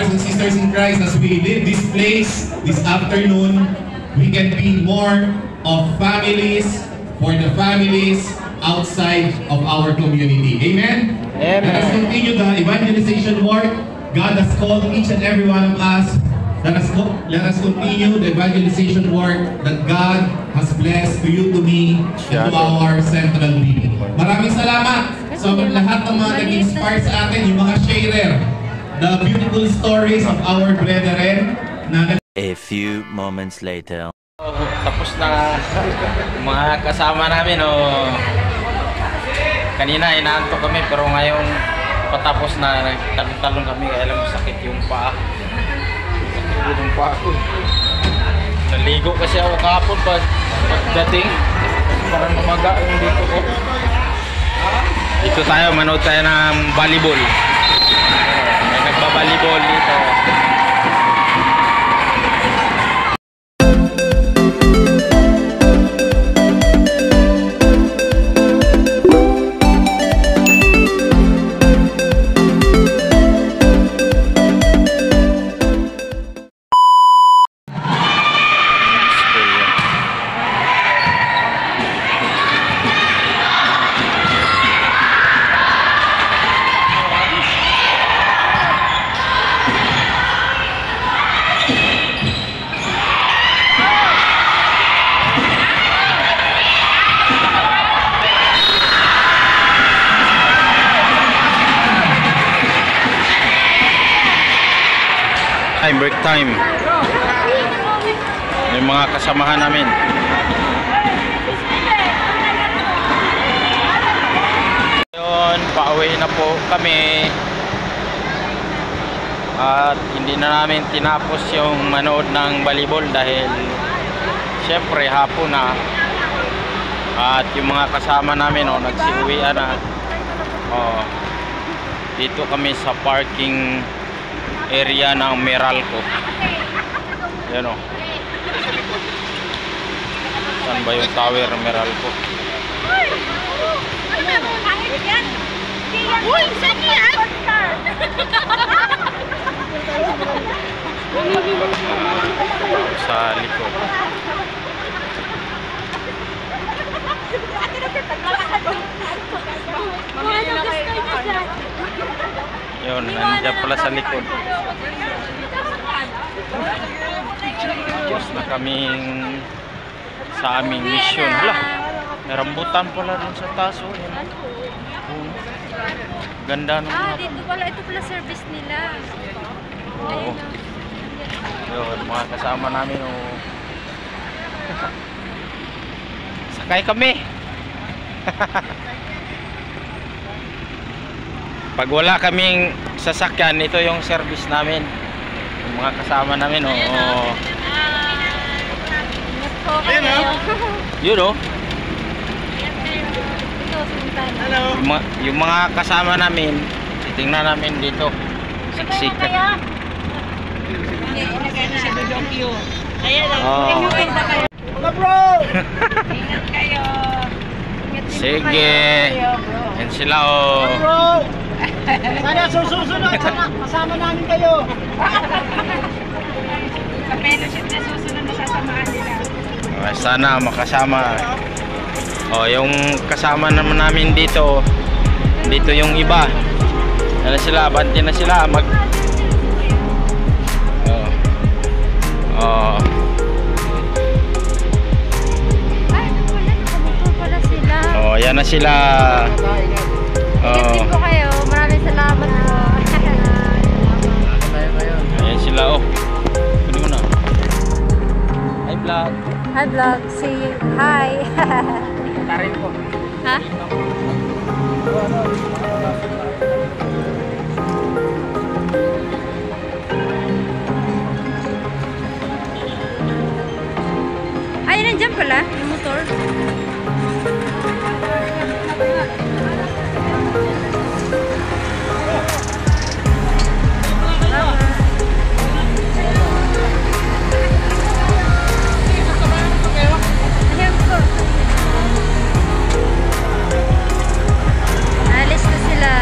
brothers and sisters in Christ, as we leave this place this afternoon, we can be more of families for the families outside of our community. Amen? Amen. Let us continue the evangelization work. God has called each and every one of us. Let us continue the evangelization work that God has blessed to you, to me, and to our central meeting. Maraming salamat sa lahat ng mga nag-inspire sa atin, yung mga sharer, the beautiful stories of our brethren. A few moments later. Tapos na mga kasama namin. Kanina inaantok kami, pero ngayon patapos na, nagtalon kami, kaya lang sakit yung paa. Sakit yung paa ko. Naligo kasi ako kahapon pagdating, parang umaga yung dito ko. Dito tayo, manood tayo ng volleyball. May nagba-volleyball dito. Break time. May mga kasamahan namin. Ngayon, pauwi na po kami. At hindi na namin tinapos yung manood ng volleyball dahil syempre hapon na. At yung mga kasama namin nagsiuwian na. Dito kami sa parking area ng Meralco. Yan o. Saan ba yung tower ng Meralco? Uy! Saan yan? Sa likod. Yun, nandiyan pala sa likod. Tapos na kaming sa aming mission. Hala, may rambutan pala dun sa taso. Ganda nung dito pala, ito pala service nila. Oo. Yun, mga kasama namin. Sakay kami. Pag wala kaming sasakyan, ito yung service namin. Yung mga kasama namin, Yun yung mga kasama namin, titingnan namin dito. Siksikan. Mga bro! Ingat kayo. Sige. Yan sila Sana susunod, kasama namin kayo. Sa fellowship na susunod na sasamahan nila. Sana makasama. Yung kasama naman namin dito yung iba. Ano sila, banti na sila yan na sila. Ingat po kayo. Maraming salamat po. Ayan sila. Pwede mo na. Hi vlog. Hi vlog. See you. Hi. Tarin po. Ha? Ay, nandiyan pala yung motor. Alis na sila.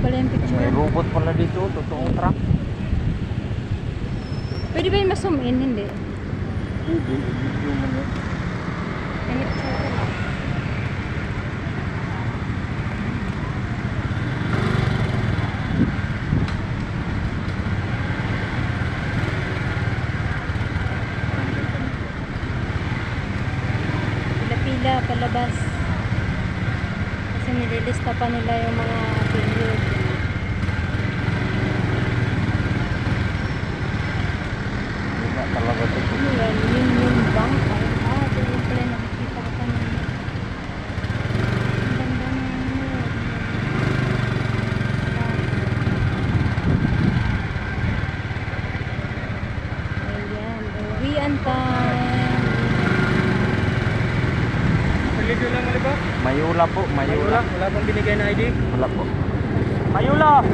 pala yung picture. May robot pala dito, totoong truck. Pwede ba yung ma-zoom in? Hindi. Video mo yun. Yung picture ko lang. Pila-pila palabas. Kasi nililista pa nila yung mga period. Wala talaga ito. Ano yan? Yung bank. Ito yung pala nakikita ko kanina. Ang ganda na yun. Ayan. Uwian time. Lido lang ulit ba? Mayula po, mayula. Wala pong binigay na ID? Wala po. Mayula!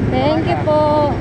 Thank you po.